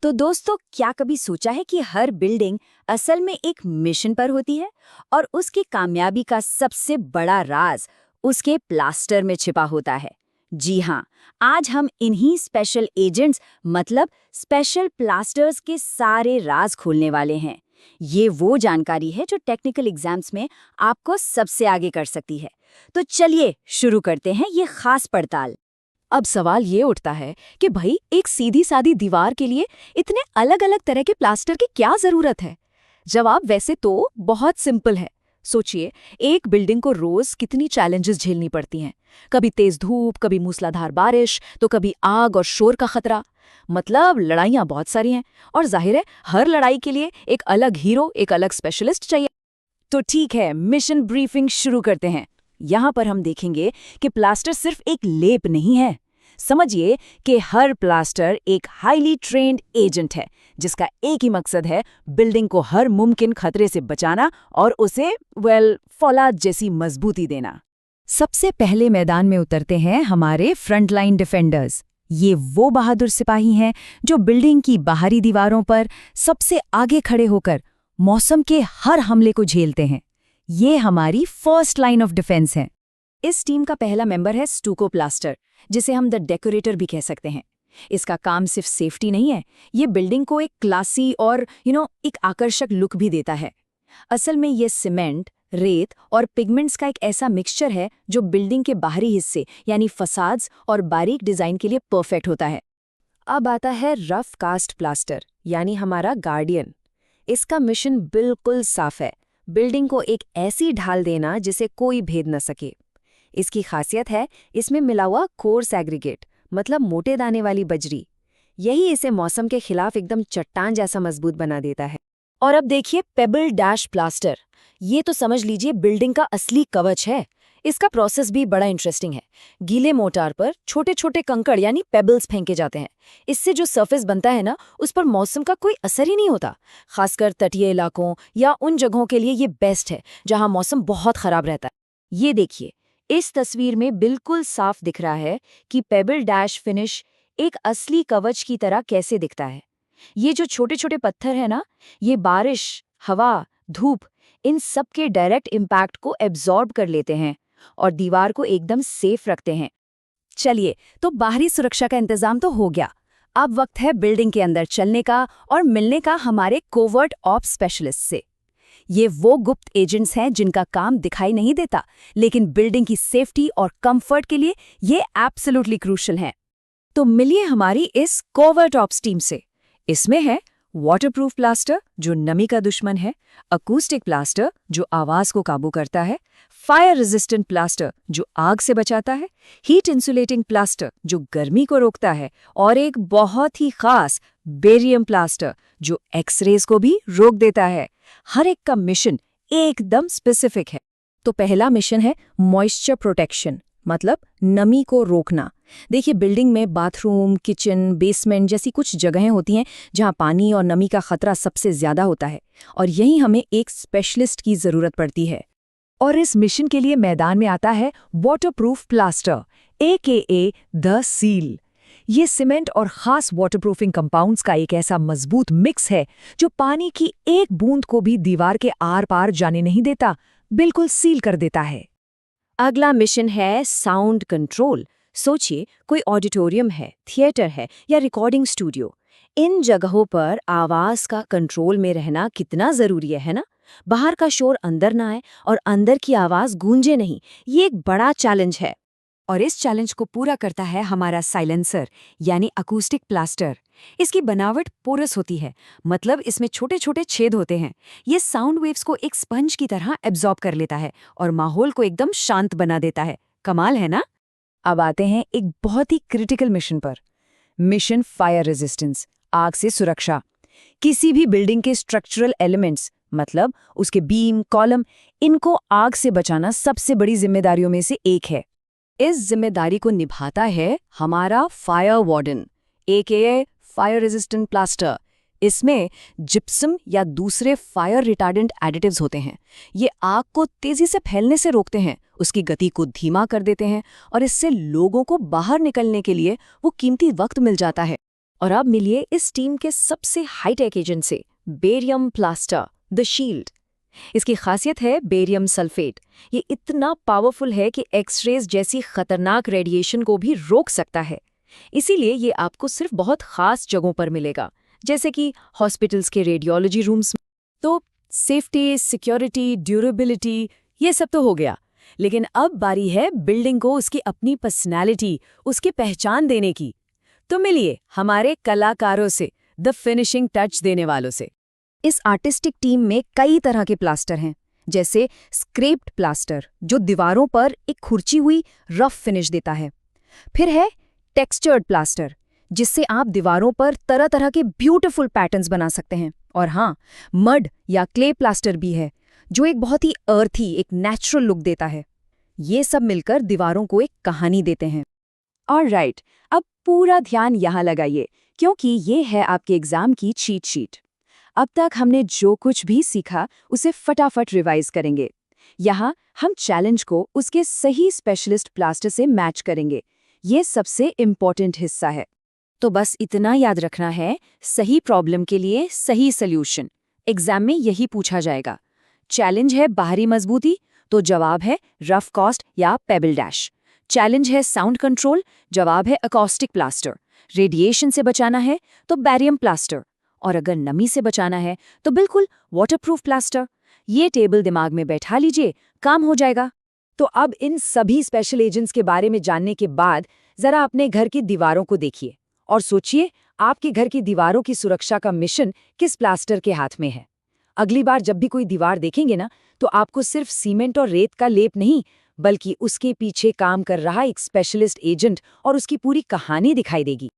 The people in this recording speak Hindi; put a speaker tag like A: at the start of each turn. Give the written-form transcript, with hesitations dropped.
A: तो दोस्तों, क्या कभी सोचा है कि हर बिल्डिंग असल में एक मिशन पर होती है और उसकी कामयाबी का सबसे बड़ा राज उसके प्लास्टर में छिपा होता है। जी हाँ, आज हम इन्हीं स्पेशल एजेंट्स मतलब स्पेशल प्लास्टर्स के सारे राज खोलने वाले हैं। ये वो जानकारी है जो टेक्निकल एग्जाम्स में आपको सबसे आगे कर सकती है। तो चलिए शुरू करते हैं ये खास पड़ताल।
B: अब सवाल ये उठता है कि भाई एक सीधी सादी दीवार के लिए इतने अलग अलग तरह के प्लास्टर की क्या जरूरत है। जवाब वैसे तो बहुत सिंपल है। सोचिए, एक बिल्डिंग को रोज कितनी चैलेंजेस झेलनी पड़ती हैं। कभी तेज धूप, कभी मूसलाधार बारिश, तो कभी आग और शोर का खतरा। मतलब लड़ाइयां बहुत सारी हैं, और जाहिर है हर लड़ाई के लिए एक अलग हीरो, एक अलग स्पेशलिस्ट चाहिए।
A: तो ठीक है, मिशन ब्रीफिंग शुरू करते हैं। यहाँ पर हम देखेंगे कि प्लास्टर सिर्फ एक लेप नहीं है। समझिए कि हर प्लास्टर एक हाईली ट्रेन्ड एजेंट है जिसका एक ही मकसद है बिल्डिंग को हर मुमकिन खतरे से बचाना और उसे फौलाद जैसी मजबूती देना। सबसे पहले मैदान में उतरते हैं हमारे फ्रंटलाइन डिफेंडर्स। ये वो बहादुर सिपाही हैं जो बिल्डिंग की बाहरी दीवारों पर सबसे आगे खड़े होकर मौसम के हर हमले को झेलते हैं। ये हमारी फर्स्ट लाइन ऑफ डिफेंस है। इस टीम का पहला मेंबर है स्टूको प्लास्टर, जिसे हम द डेकोरेटर भी कह सकते हैं। इसका काम सिर्फ सेफ्टी नहीं है, ये बिल्डिंग को एक क्लासी और एक आकर्षक लुक भी देता है। असल में ये सीमेंट, रेत और पिगमेंट्स का एक ऐसा मिक्सचर है जो बिल्डिंग के बाहरी हिस्से यानी फसाड्स और बारीक डिजाइन के लिए परफेक्ट होता है। अब आता है रफ कास्ट प्लास्टर यानी हमारा गार्डियन। इसका मिशन बिल्कुल साफ है, बिल्डिंग को एक ऐसी ढाल देना जिसे कोई भेद न सके। इसकी खासियत है इसमें मिला हुआ कोर्स एग्रीगेट, मतलब मोटे दाने वाली बजरी। यही इसे मौसम के खिलाफ एकदम चट्टान जैसा मजबूत बना देता है। और अब देखिए पेबल डैश प्लास्टर। ये तो समझ लीजिए बिल्डिंग का असली कवच है। इसका प्रोसेस भी बड़ा इंटरेस्टिंग है। गीले मोर्टार पर छोटे छोटे कंकड़ यानी पेबल्स फेंके जाते हैं। इससे जो सरफेस बनता है ना, उस पर मौसम का कोई असर ही नहीं होता। खासकर तटीय इलाकों या उन जगहों के लिए ये बेस्ट है जहां मौसम बहुत खराब रहता है। ये देखिए, इस तस्वीर में बिल्कुल साफ दिख रहा है कि पेबल डैश फिनिश एक असली कवच की तरह कैसे दिखता है। ये जो छोटे छोटे पत्थर है ना, ये बारिश, हवा, धूप, इन सब के डायरेक्ट इम्पैक्ट को एब्जॉर्ब कर लेते हैं और दीवार को एकदम सेफ रखते हैं। चलिए, तो बाहरी सुरक्षा का इंतजाम तो हो गया। अब वक्त है बिल्डिंग के अंदर चलने का और मिलने का हमारे कोवर्ट ऑप्स स्पेशलिस्ट से। ये वो गुप्त एजेंट्स हैं जिनका काम दिखाई नहीं देता, लेकिन बिल्डिंग की सेफ्टी और कंफर्ट के लिए ये एब्सोल्युटली क्रूशियल हैं। तो मिलिए हमारी इस कोवर्ट ऑप्स टीम से। इसमें है वाटरप्रूफ प्लास्टर जो नमी का दुश्मन है, अकूस्टिक प्लास्टर जो आवाज को काबू करता है, फायर रेजिस्टेंट प्लास्टर जो आग से बचाता है, हीट इंसुलेटिंग प्लास्टर जो गर्मी को रोकता है, और एक बहुत ही खास बेरियम प्लास्टर जो एक्सरेज को भी रोक देता है। हर एक का मिशन एकदम स्पेसिफिक है। तो पहला मिशन है मॉइस्चर प्रोटेक्शन, मतलब नमी को रोकना। देखिए, बिल्डिंग में बाथरूम, किचन, बेसमेंट जैसी कुछ जगहें होती हैं जहां पानी और नमी का खतरा सबसे ज्यादा होता है, और यहीं हमें एक स्पेशलिस्ट की जरूरत पड़ती है। और इस मिशन के लिए मैदान में आता है waterproof plaster AKA the seal. ये सीमेंट और खास वाटरप्रूफिंग कंपाउंड्स का एक ऐसा मजबूत मिक्स है जो पानी की एक बूंद को भी दीवार के आर पार जाने नहीं देता, बिल्कुल सील कर देता है। अगला मिशन है साउंड कंट्रोल। सोचिए, कोई ऑडिटोरियम है, थिएटर है या रिकॉर्डिंग स्टूडियो। इन जगहों पर आवाज का कंट्रोल में रहना कितना जरूरी है ना? बाहर का शोर अंदर ना आए और अंदर की आवाज गूंजे नहीं। ये एक बड़ा चैलेंज है। और इस चैलेंज को पूरा करता है हमारा साइलेंसर यानी अकूस्टिक प्लास्टर। इसकी बनावट पोरस होती है, मतलब इसमें छोटे छोटे छेद होते हैं। ये साउंड वेव्स को एक स्पंज की तरह एब्जॉर्ब कर लेता है और माहौल को एकदम शांत बना देता है। कमाल है ना? अब आते हैं एक बहुत ही क्रिटिकल मिशन पर। मिशन फायर रेजिस्टेंस, आग से सुरक्षा। किसी भी बिल्डिंग के स्ट्रक्चरल एलिमेंट्स, मतलब उसके बीम, कॉलम, इनको आग से बचाना सबसे बड़ी जिम्मेदारियों में से एक है। इस जिम्मेदारी को निभाता है हमारा fire warden AKA fire resistant plaster. इसमें जिप्सम या दूसरे फायर रिटार्डेंट एडिटिव्स होते हैं। ये आग को तेजी से फैलने से रोकते हैं, उसकी गति को धीमा कर देते हैं, और इससे लोगों को बाहर निकलने के लिए वो कीमती वक्त मिल जाता है।
B: और अब मिलिए इस टीम के सबसे हाईटेक एजेंट से, बेरियम प्लास्टर, द शील्ड। इसकी खासियत है बेरियम सल्फेट। ये इतना पावरफुल है कि एक्सरेज जैसी खतरनाक रेडिएशन को भी रोक सकता है। इसीलिए ये आपको सिर्फ बहुत खास जगहों पर मिलेगा, जैसे कि हॉस्पिटल्स के रेडियोलॉजी रूम्स।
A: तो सेफ्टी, सिक्योरिटी, ड्यूरेबिलिटी, ये सब तो हो गया, लेकिन अब बारी है बिल्डिंग को उसकी अपनी पर्सनैलिटी, उसकी पहचान देने की। तो मिलिए हमारे कलाकारों से, द फिनिशिंग टच देने वालों से।
B: इस आर्टिस्टिक टीम में कई तरह के प्लास्टर हैं, जैसे स्क्रेप्ड प्लास्टर, जो दीवारों पर एक खुरची हुई रफ फिनिश देता है। फिर है टेक्सचर्ड प्लास्टर, जिससे आप दीवारों पर तरह तरह के ब्यूटीफुल पैटर्न्स बना सकते हैं। और हाँ, मड या क्ले प्लास्टर भी है, जो एक बहुत ही अर्थी, एक नेचुरल लुक देता है। ये सब मिलकर दीवारों को एक कहानी देते हैं।
A: ऑलराइट, अब पूरा ध्यान यहाँ लगाइए, क्योंकि ये है आपके एग्जाम की चीट शीट। अब तक हमने जो कुछ भी सीखा उसे फटाफट रिवाइज करेंगे। यहाँ हम चैलेंज को उसके सही स्पेशलिस्ट प्लास्टर से मैच करेंगे। ये सबसे इम्पोर्टेंट हिस्सा है। तो बस इतना याद रखना है, सही प्रॉब्लम के लिए सही सल्यूशन। एग्जाम में यही पूछा जाएगा। चैलेंज है बाहरी मजबूती, तो जवाब है रफ कॉस्ट या पेबल डैश। चैलेंज है साउंड कंट्रोल, जवाब है अकॉस्टिक प्लास्टर। रेडिएशन से बचाना है तो बैरियम प्लास्टर, और अगर नमी से बचाना है तो बिल्कुल वाटरप्रूफ प्लास्टर। ये टेबल दिमाग में बैठा लीजिए, काम हो जाएगा। तो अब इन सभी स्पेशल एजेंट्स के बारे में जानने के बाद जरा अपने घर की दीवारों को देखिए और सोचिए, आपके घर की दीवारों की सुरक्षा का मिशन किस प्लास्टर के हाथ में है। अगली बार जब भी कोई दीवार देखेंगे ना, तो आपको सिर्फ सीमेंट और रेत का लेप नहीं, बल्कि उसके पीछे काम कर रहा एक स्पेशलिस्ट एजेंट और उसकी पूरी कहानी दिखाई देगी।